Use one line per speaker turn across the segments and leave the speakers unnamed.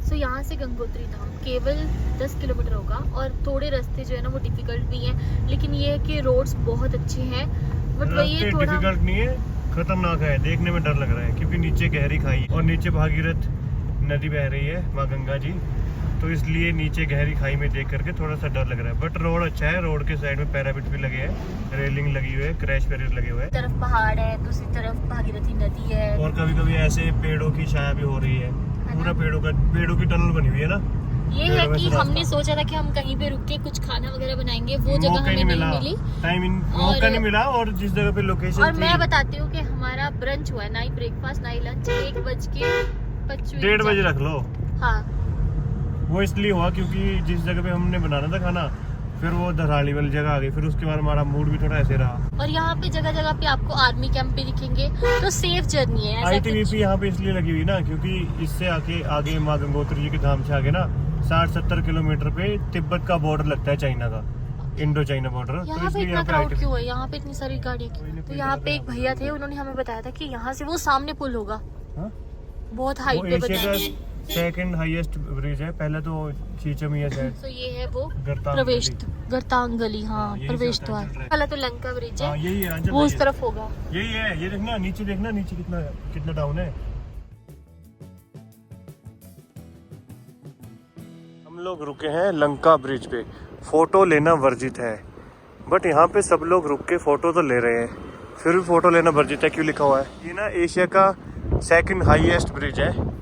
तो यहाँ से गंगोत्री धाम केवल 10 किलोमीटर होगा और थोड़े रास्ते जो है ना वो डिफिकल्ट भी हैं, लेकिन ये है कि रोड्स बहुत अच्छे हैं। बट वही है थोड़ा
डिफिकल्ट नहीं है, खतरनाक है, देखने में डर लग रहा है क्योंकि नीचे गहरी खाई और नीचे भागीरथ नदी बह रही है, माँ गंगा जी, तो इसलिए नीचे गहरी खाई में देख करके थोड़ा सा डर लग रहा है। बट रोड अच्छा है, रोड के साइड में पैरापिट भी लगे हैं, रेलिंग लगी हुई है, क्रैश बैरियर लगे हुए हैं,
तरफ पहाड़ है, दूसरी तरफ भागीरथी नदी है
और कभी कभी ऐसे पेड़ों की छाया भी हो रही है, पूरा पेड़ों की टनल बनी हुई है ना।
ये है कि हमने सोचा था कि हम कहीं पे रुक के कुछ खाना वगैरह बनाएंगे, वो जगह हमें नहीं मिली,
मौका नहीं मिला, और जिस जगह पे लोकेशन
और मैं बताती हूँ कि हमारा ब्रंच हुआ है, ना ही ब्रेकफास्ट ना ही लंच, 1:25
1:30 बजे रख लो।
हाँ,
वो इसलिए हुआ क्योंकि जिस जगह पे हमने बनाना था खाना, फिर वो धराली वाली जगह आ गई, फिर उसके बाद हमारा मूड भी थोड़ा ऐसे रहा।
और यहाँ पे जगह जगह पे आपको आर्मी कैंप भी दिखेंगे, तो सेफ जर्नी है।
ITBP यहाँ पे इसलिए लगी हुई ना क्योंकि इससे आगे माँ गंगोत्री जी के धाम से आगे ना 60-70 किलोमीटर पे तिब्बत का बॉर्डर लगता है, चाइना का, इंडो चाइना बॉर्डर।
यहाँ पे इतना क्राउड क्यों है, यहाँ पे इतनी सारी गाड़ियाँ क्यों? तो यहाँ पे एक भैया थे, उन्होंने हमें बताया था कि यहाँ से वो सामने पुल होगा, बहुत हाइट पे बताया।
सेकंड हाईएस्ट ब्रिज है, पहले तो चीचमिया है।
तो ये है वो
प्रवेश
गर्तांगली, हाँ प्रवेश द्वार। पहले तो लंका ब्रिज है,
यही है,
वो उस तरफ होगा,
यही है। ये देखना नीचे कितना डाउन है। हम लोग रुके हैं लंका ब्रिज पे, फोटो लेना वर्जित है, बट यहाँ पे सब लोग रुक के फोटो तो ले रहे हैं, फिर भी फोटो लेना वर्जित है। क्यों लिखा हुआ है? ये ना एशिया का सेकंड हाईएस्ट ब्रिज है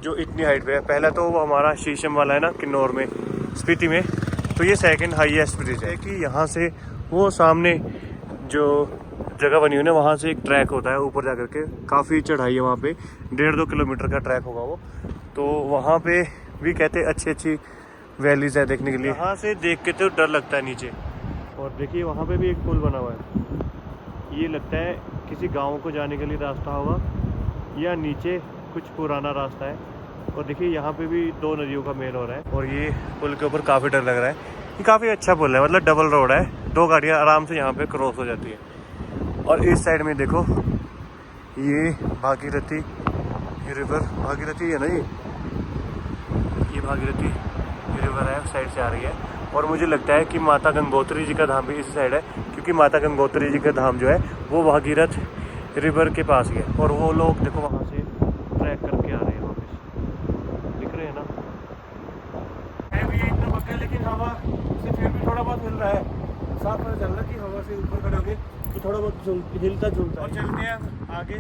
जो इतनी हाइट पे है। पहला तो वो हमारा शीशम वाला है ना किन्नौर में, स्पीति में, तो ये सेकंड हाईएस्ट ब्रिज है कि यहाँ से वो सामने जो जगह बनी हुई है वहाँ से एक ट्रैक होता है ऊपर जाकर के, काफ़ी चढ़ाई है वहाँ पे, 1.5-2 किलोमीटर का ट्रैक होगा वो, तो वहाँ पे भी कहते अच्छी वैलीज है देखने के लिए। यहाँ से देख के तो डर लगता है नीचे। और देखिए वहाँ पे भी एक पुल बना हुआ है, ये लगता है किसी गाँव को जाने के लिए रास्ता होगा या नीचे कुछ पुराना रास्ता है। और देखिए यहाँ पे भी 2 नदियों का मेल हो रहा है, और ये पुल के ऊपर काफ़ी डर लग रहा है। ये काफ़ी अच्छा पुल है, मतलब डबल रोड है, 2 गाड़ियाँ आराम से यहाँ पे क्रॉस हो जाती है। और इस साइड में देखो ये भागीरथी रिवर, भागीरथी है ना, ये भागीरथी रिवर है, उस साइड से आ रही है। और मुझे लगता है कि माता गंगोत्री जी का धाम भी इस साइड है, क्योंकि माता गंगोत्री जी का धाम जो है वो भागीरथ रिवर के पास ही है। और वो लोग देखो वहाँ से ट्रैक करके आ रहे हैं वापस, दिख रहे हैं ना। है भी एकदम पक्का, लेकिन हवा से फिर भी थोड़ा बहुत हिल रहा है, साफ पता चल रहा है कि हवा से ऊपर खड़े होके कि थोड़ा बहुत हिलता झूलता। और चलते हैं आगे,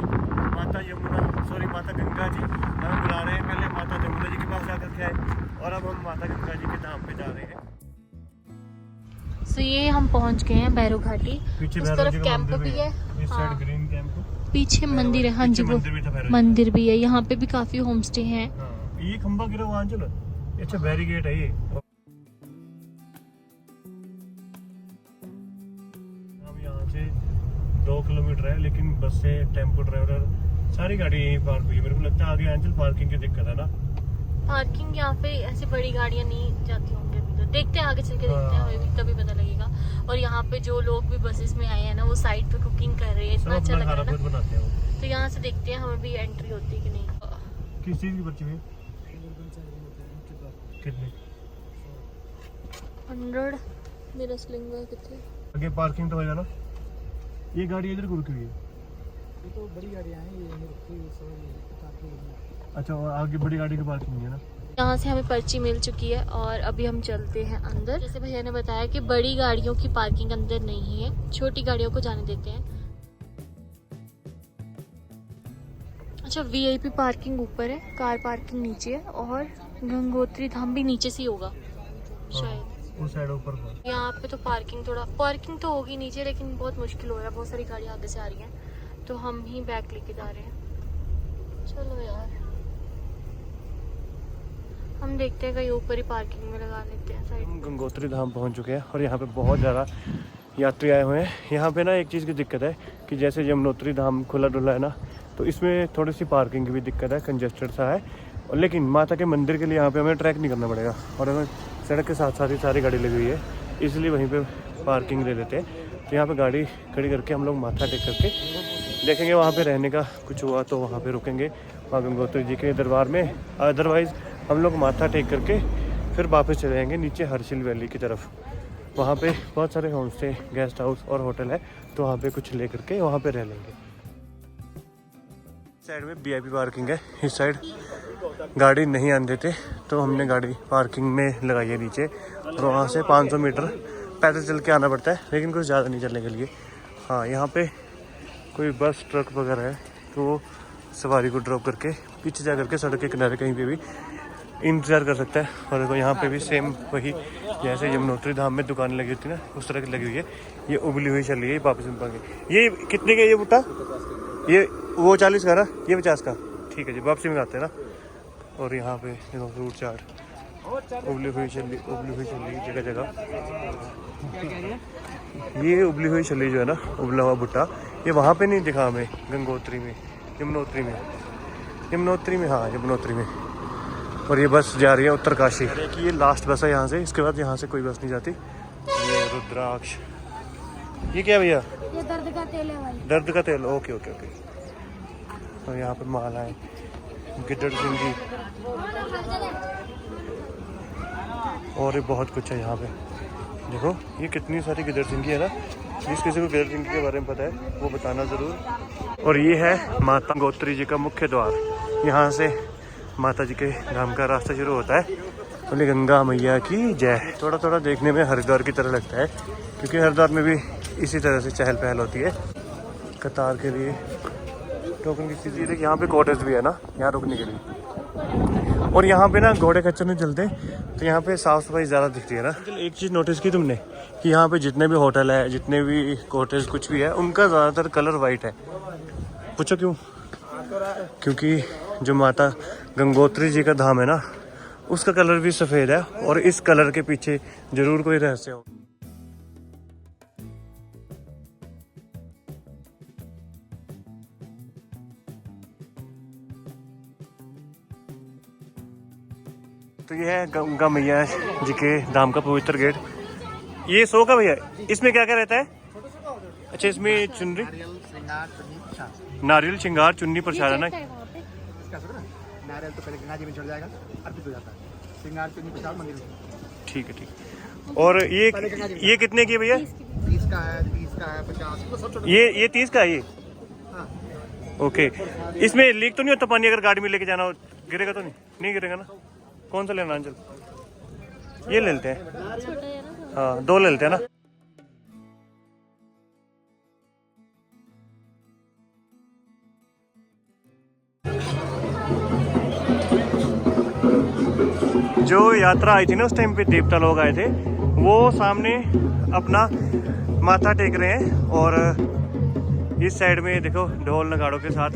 माता गंगा जी हमें बुला रहे हैं। पहले माता जमुना जी के पास जाकर के आए और अब हम माता गंगा जी के धाम पे जा रहे हैं।
तो ये हम पहुंच गए हैं भैरव घाटी, उस तरफ कैंप भी है,
इस साइड ग्रीन कैंप,
पीछे मंदिर है, हाँ जी वो मंदिर भी है। यहाँ पे भी काफी होम स्टे है।
ये खंबा गिरा वहाँ चलो, अच्छा बैरिकेड है ये। अब यहाँ से 2 किलोमीटर है, लेकिन बस से टेम्पो ट्रैवलर सारी गाड़ी यहीं पार्क हुई है। मेरे को लगता है आगे आंचल पार्किंग की दिक्कत है ना,
पार्किंग यहाँ पे ऐसी बड़ी गाड़ियाँ नहीं जाती होंगी अभी तो, देखते हैं आगे चल के, देखते हैं, हमें तभी पता लगेगा। और यहाँ पे जो लोग भी बसेस में आए हैं ना, वो साइड पे कुकिंग कर रहे हैं, इतना अच्छा लग रहा है ना। तो यहाँ से देखते हैं हमें भी एंट्री होती है कि नहीं।
किस चीज की पर्ची है? कितने?
100 मेरा स्लिंग है कितने?
आगे पार्किंग तो होगा ना। ये गाड़ी इधर रुकी हुई है,
ये तो बड़ी गाड़ियाँ हैं, ये रुकी हुई।
अच्छा, और आगे बड़ी गाड़ी की पार्किंग है ना।
यहाँ से हमें पर्ची मिल चुकी है और अभी हम चलते हैं अंदर। जैसे भैया ने बताया कि बड़ी गाड़ियों की पार्किंग अंदर नहीं है, छोटी गाड़ियों को जाने देते हैं। अच्छा, VIP पार्किंग ऊपर है, कार पार्किंग नीचे है, और गंगोत्री धाम भी नीचे से ही होगा शायद,
उस साइड ऊपर।
यहाँ पे तो पार्किंग तो होगी नीचे, लेकिन बहुत मुश्किल हो रहा है, बहुत सारी गाड़ियाँ आगे से आ रही हैं, तो हम ही बैक लेके जा रहे हैं। चलो यार, हम देखते हैं कहीं ऊपर ही पार्किंग में लगा लेते हैं साइड।
हम गंगोत्री धाम पहुंच चुके हैं और यहाँ पे बहुत ज़्यादा यात्री आए हुए हैं। यहाँ पे ना एक चीज़ की दिक्कत है कि जैसे यमुनोत्री धाम खुला डुला है ना, तो इसमें थोड़ी सी पार्किंग की भी दिक्कत है, कंजेस्टेड सा है। और लेकिन माता के मंदिर के लिए यहाँ पे हमें ट्रैक नहीं करना पड़ेगा, और हमें सड़क के साथ साथ ही सारी गाड़ी लगी हुई है, इसलिए वहीं पे पार्किंग ले लेते हैं। तो यहाँ पे गाड़ी खड़ी करके हम लोग माथा टेक करके देखेंगे, वहाँ पे रहने का कुछ हुआ तो वहाँ पे रुकेंगे वहाँ गंगोत्री जी के दरबार में। अदरवाइज़ हम लोग माथा टेक करके फिर वापस चले जाएंगे नीचे हर्षिल वैली की तरफ। वहाँ पे बहुत सारे होम स्टे, गेस्ट हाउस और होटल है, तो वहाँ पे कुछ ले करके वहाँ पे रह लेंगे। साइड में VIP पार्किंग है, इस साइड गाड़ी नहीं आने देते, तो हमने गाड़ी पार्किंग में लगाई है नीचे, और वहाँ से 500 मीटर पैदल चल के आना पड़ता है, लेकिन कुछ ज़्यादा नहीं चलने के लिए। हाँ, यहाँ पे कोई बस ट्रक वगैरह है तो वो सवारी को ड्रॉप करके पीछे जा करके सड़क के किनारे कहीं पे भी इंतज़ार कर सकता है। और देखो यहाँ पे भी सेम वही, जैसे यमुनोत्री धाम में दुकान लगी होती है ना, उस तरह की लगी हुई है। ये उबली हुई चल रही है वापस में पाएंगे। ये कितने का ये बूटा? ये वो 40 का ना, ये 50 का, ठीक है जी, वापसी में आते हैं ना। और यहाँ पे देखो फ्रूट चाट उबली हुई चल रही जगह जगह। ये उबली हुई चली जो है ना, उबला हुआ भुट्टा, ये वहाँ पे नहीं दिखा हमें, गंगोत्री में, यमुनोत्री में, हाँ यमुनोत्री में। और ये बस जा रही है उत्तरकाशी, ये लास्ट बस है यहाँ से, इसके बाद यहाँ से कोई बस नहीं जाती। ये रुद्राक्ष, ये क्या भैया?
ये दर्द का तेल है भाई।
दर्द का तेल, ओके ओके ओके। और यहाँ पे मालाएं, गिद्दड़ सिंगी, और ये बहुत कुछ है यहाँ पे। देखो ये कितनी सारी गिद्दड़ सिंगी है ना, जिस किसी को गिद्दड़ सिंगी के बारे में पता है वो बताना ज़रूर। और ये है माता गंगोत्री जी का मुख्य द्वार, यहाँ से माता जी के धाम का रास्ता शुरू होता है। बोले गंगा मैया की जय। थोड़ा थोड़ा देखने में हरिद्वार की तरह लगता है, क्योंकि हरिद्वार में भी इसी तरह से चहल पहल होती है। कतार के लिए टोकन की चीज़, देखिए यहाँ पे कॉटेज भी है ना, यहाँ रुकने के लिए। और यहाँ पे ना घोड़े खच्चर नहीं चलते, तो यहाँ पे साफ़ सफाई ज़्यादा दिखती है ना। एक चीज़ नोटिस की तुमने कि यहाँ पे जितने भी होटल है, जितने भी कॉटेज कुछ भी है, उनका ज़्यादातर कलर वाइट है। पूछो क्यों? क्योंकि जो माता गंगोत्री जी का धाम है ना, उसका कलर भी सफ़ेद है, और इस कलर के पीछे ज़रूर कोई रहस्य हो। तो ये है गंगा मैया जी के धाम का पवित्र गेट। ये 100 का भैया, इसमें क्या क्या रहता है? अच्छा, इसमें चुनरी, नारियल, श्रृंगार, चुन्नी, प्रसाद है ना।
नारियल तो पहले गंगा जी में चढ़ जाएगा, अर्पित हो जाता है। श्रृंगार चुन्नी प्रसाद मंदिर में।
ठीक है। और ये कितने की है भैया?
30 का है, 30 का है, 50।
ये 30 का है ये?
हाँ।
ओके। इसमें लीक तो नहीं होता पानी? अगर गाड़ी में लेके जाना हो, गिरेगा तो नहीं गिरेगा ना? कौन सा लेना अंचल? ये ले लेते हैं, हाँ 2 ले लेते हैं ना। जो यात्रा आई थी ना उस टाइम पे, देवता लोग आए थे, वो सामने अपना माथा टेक रहे हैं। और इस साइड में देखो ढोल नगाड़ों के साथ।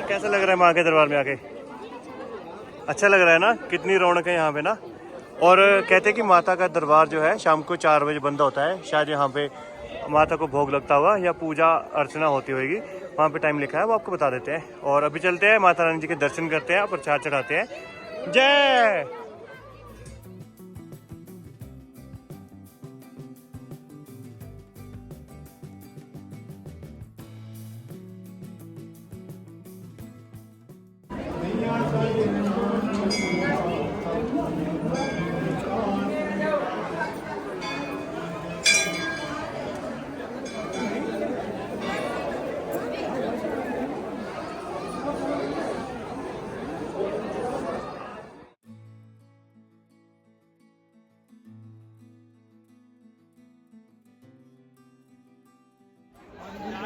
कैसा लग रहा है माँ के दरबार में आके? अच्छा लग रहा है ना? कितनी रौनक है यहाँ पे ना। और कहते हैं कि माता का दरबार जो है शाम को 4 बजे बंद होता है। शायद यहाँ पे माता को भोग लगता हुआ या पूजा अर्चना होती होगी, वहाँ पे टाइम लिखा है, वो आपको बता देते हैं। और अभी चलते हैं, माता रानी जी के दर्शन करते हैं, प्रसाद चढ़ाते हैं। जय।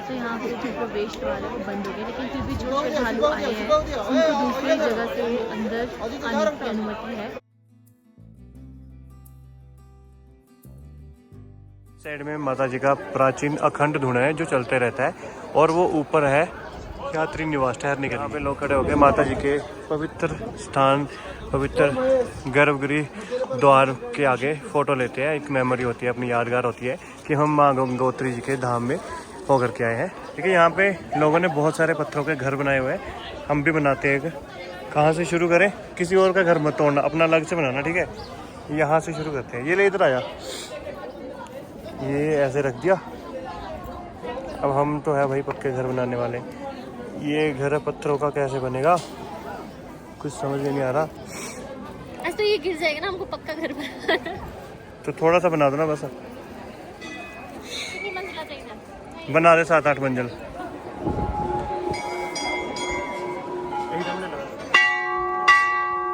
तो यहाँ पे जो प्रवेश द्वार है वो बंद हो गया, लेकिन फिर भी जो श्रद्धालु आए हैं उनको दूसरी जगह से अंदर आने की अनुमति है।
साइड में माता जी का प्राचीन अखंड धुना है जो चलते रहता है, और वो ऊपर है यात्री निवास ठहरने के लिए। यहाँ पे लोग खड़े हो गए माता जी के पवित्र स्थान, पवित्र गर्भगृह द्वार के आगे फ़ोटो लेते हैं। एक मेमोरी होती है, अपनी यादगार होती है कि हम माँ गंगोत्री जी के धाम में होकर के आए हैं। ठीक है, यहाँ पे लोगों ने बहुत सारे पत्थरों के घर बनाए हुए हैं, हम भी बनाते हैं। कहाँ से शुरू करें? किसी और का घर मत तोड़ना, अपना अलग से बनाना। ठीक है, यहाँ से शुरू करते हैं। ये ले इधर आया, ये ऐसे रख दिया। अब हम तो है भाई पक्के घर बनाने वाले। ये घर पत्थरों का कैसे बनेगा, कुछ समझ में नहीं आ रहा।
आज तो ये गिर जाएगा ना, हमको पक्का घर बनाना।
तो थोड़ा सा बना दो ना बस।
कितनी मंजिला चाहिए?
बना दे 7-8 मंजिल।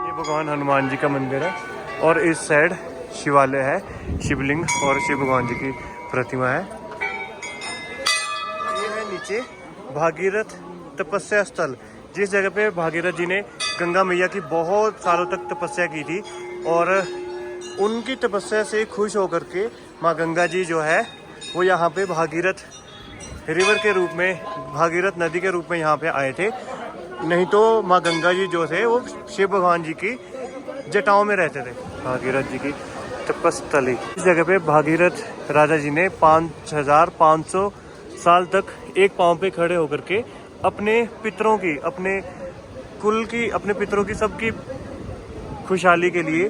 ये भगवान हनुमान जी का मंदिर है और इस साइड शिवालय है, शिवलिंग और शिव भगवान जी की प्रतिमा है। ये है नीचे भागीरथ तपस्या स्थल, जिस जगह पे भागीरथ जी ने गंगा मैया की बहुत सालों तक तपस्या की थी और उनकी तपस्या से खुश होकर के माँ गंगा जी जो है वो यहाँ पे भागीरथ रिवर के रूप में, भागीरथ नदी के रूप में यहाँ पे आए थे। नहीं तो माँ गंगा जी जो थे वो शिव भगवान जी की जटाओं में रहते थे। भागीरथ जी की तपस्थली, इस जगह पे भागीरथ राजा जी ने 5500 साल तक एक पांव पे खड़े होकर के अपने पितरों की, अपने कुल की, अपने पितरों की सबकी खुशहाली के लिए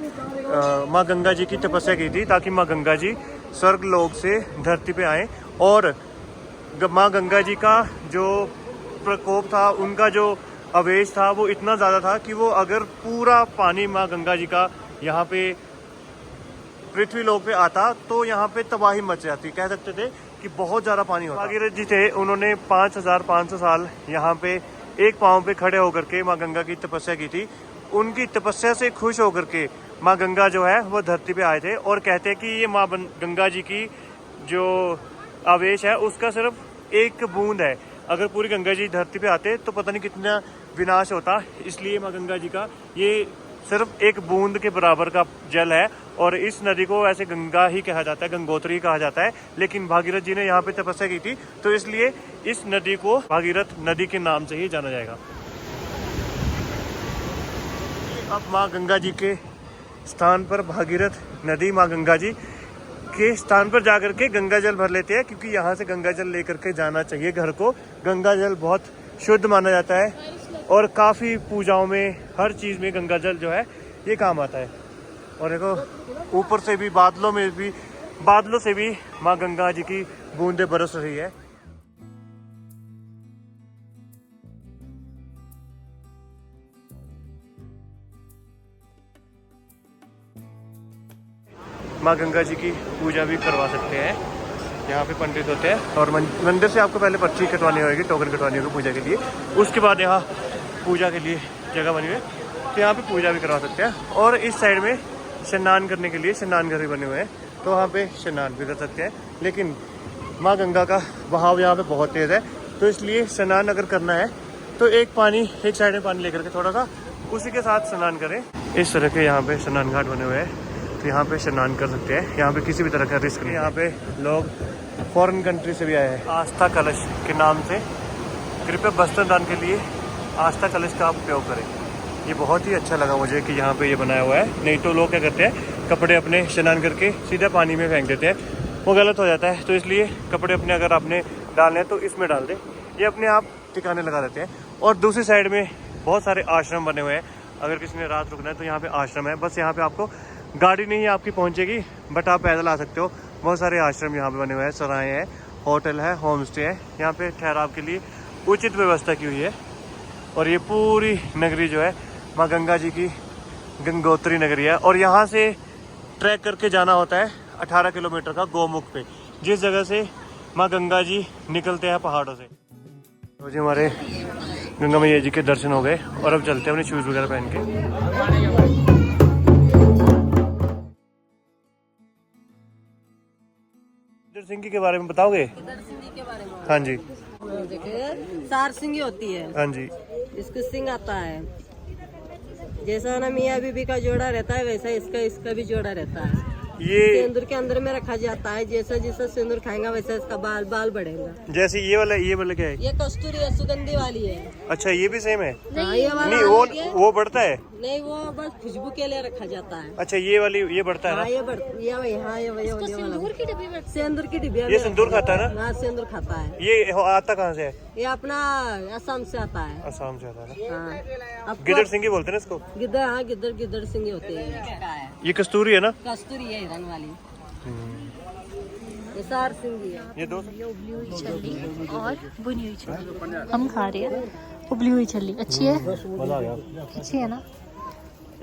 माँ गंगा जी की तपस्या की थी, ताकि माँ गंगा जी स्वर्ग लोक से धरती पे आए। और माँ गंगा जी का जो प्रकोप था, उनका जो आवेश था वो इतना ज़्यादा था कि वो अगर पूरा पानी माँ गंगा जी का यहाँ पे पृथ्वी लोक पे आता तो यहाँ पे तबाही मच जाती। कह सकते थे कि बहुत ज़्यादा पानी होता। भागीरथ जी थे, उन्होंने 5500 साल यहाँ पे एक पाँव पे खड़े होकर के माँ गंगा की तपस्या की थी। उनकी तपस्या से खुश होकर के माँ गंगा जो है वो धरती पे आए थे और कहते हैं कि ये माँ गंगा जी की जो आवेश है उसका सिर्फ एक बूंद है। अगर पूरी गंगा जी धरती पे आते तो पता नहीं कितना विनाश होता। इसलिए माँ गंगा जी का ये सिर्फ एक बूंद के बराबर का जल है और इस नदी को ऐसे गंगा ही कहा जाता है, गंगोत्री कहा जाता है। लेकिन भागीरथ जी ने यहाँ पे तपस्या की थी तो इसलिए इस नदी को भागीरथ नदी के नाम से ही जाना जाएगा। अब माँ गंगा जी के स्थान पर भागीरथ नदी, माँ गंगा जी के स्थान पर जाकर के गंगा जल भर लेते हैं, क्योंकि यहाँ से गंगा जल लेकर के जाना चाहिए घर को। गंगा जल बहुत शुद्ध माना जाता है और काफ़ी पूजाओं में, हर चीज़ में गंगा जल जो है ये काम आता है। और देखो ऊपर से भी, बादलों से भी माँ गंगा जी की बूंदें बरस रही है। माँ गंगा जी की पूजा भी करवा सकते हैं। यहाँ पे पंडित होते हैं और मंदिर से आपको पहले पर्ची कटवानी होगी, टोकन कटवानी होगी पूजा के लिए। उसके बाद यहाँ पूजा के लिए जगह बनी हुई है तो यहाँ पे पूजा भी करवा सकते हैं। और इस साइड में स्नान करने के लिए स्नान घर भी बने हुए हैं, तो वहाँ पे स्नान भी कर सकते हैं। लेकिन माँ गंगा का बहाव यहाँ पे बहुत तेज़ है, तो इसलिए स्नान अगर करना है तो एक साइड में पानी लेकर के थोड़ा सा उसी के साथ स्नान करें। इस तरह के यहाँ पे स्नान घाट बने हुए हैं, तो यहाँ पे स्नान कर सकते हैं। यहाँ पे किसी भी तरह का रिस्क नहीं। यहाँ पे लोग फॉरेन कंट्री से भी आए हैं। आस्था कलश के नाम से, कृपया वस्त्र दान के लिए आस्था कलश का आप उपयोग करें। ये बहुत ही अच्छा लगा मुझे कि यहाँ पे ये बनाया हुआ है। नहीं तो लोग क्या करते हैं, कपड़े अपने स्नान करके सीधा पानी में फेंक देते हैं, वो गलत हो जाता है। तो इसलिए कपड़े अपने अगर आपने डालने हैं तो इसमें डाल दें, ये अपने आप ठिकाने लगा देते हैं। और दूसरी साइड में बहुत सारे आश्रम बने हुए हैं। अगर किसी ने रात रुकना है तो यहाँ पे आश्रम है। बस यहाँ पे आपको गाड़ी नहीं आपकी पहुँचेगी, बट आप पैदल आ सकते हो। बहुत सारे आश्रम यहाँ पे बने हुए हैं, सराय हैं, होटल है, होम स्टे है। यहाँ पे ठहराव के लिए उचित व्यवस्था की हुई है। और ये पूरी नगरी जो है माँ गंगा जी की गंगोत्री नगरी है। और यहाँ से ट्रैक करके जाना होता है 18 किलोमीटर का गोमुख पे, जिस जगह से माँ गंगा जी निकलते हैं पहाड़ों से। तो जी हमारे गंगा मैया जी के दर्शन हो गए और अब चलते हैं अपने शूज़ वगैरह पहन के। सिंह के बारे में बताओगे?
सिंह के बारे में?
हाँ जी।
देखिए 4 सिंगी होती है।
हाँ जी।
इसको सिंह आता है। जैसा ना मियाँ बीबी का जोड़ा रहता है वैसा इसका भी जोड़ा रहता है।
ये
सिंदूर के अंदर में रखा जाता है। जैसा जैसा सिंदूर खाएगा वैसा इसका बाल बाल बढ़ेगा।
जैसे ये वाला क्या है?
ये कस्तूरी है, सुगंधी वाली है।
अच्छा ये भी सेम है?
हाँ, ये वाला
नहीं
अलग है।
वो बढ़ता है?
नहीं, वो बस खुशबू के लिए रखा जाता है।
अच्छा ये वाली ये बढ़ता है ना?
हाँ, ये बढ़ ये वही, हाँ ये वही वाला
सिंदूर की डब्बी में
सिंदूर की डिब्बिया
ये
में
सिंदूर
रखा
खाता है
जाता हाँ, सिंदूर खाता है।
ये आता कहाँ से है?
ये अपना असम से आता है।
असम से आता है ना?
हाँ,
गिदड़ सिंगी बोलते हैं ना इसको?
गिद्दड़, हाँ गिद्दड़ सिंगी होती है।
ये कस्तूरी है ना?
कस्तूरी है हिरन वाली। ये सार सिंगी है।
ये दो
ये उबली हुई छल्ली और बुनी हुई छल्ली हम खा रहे हैं। उबली हुई छल्ली अच्छी है?
मजा आ गया।
अच्छी है ना?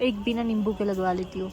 एक बिना नींबू के लगवा लेती हूँ।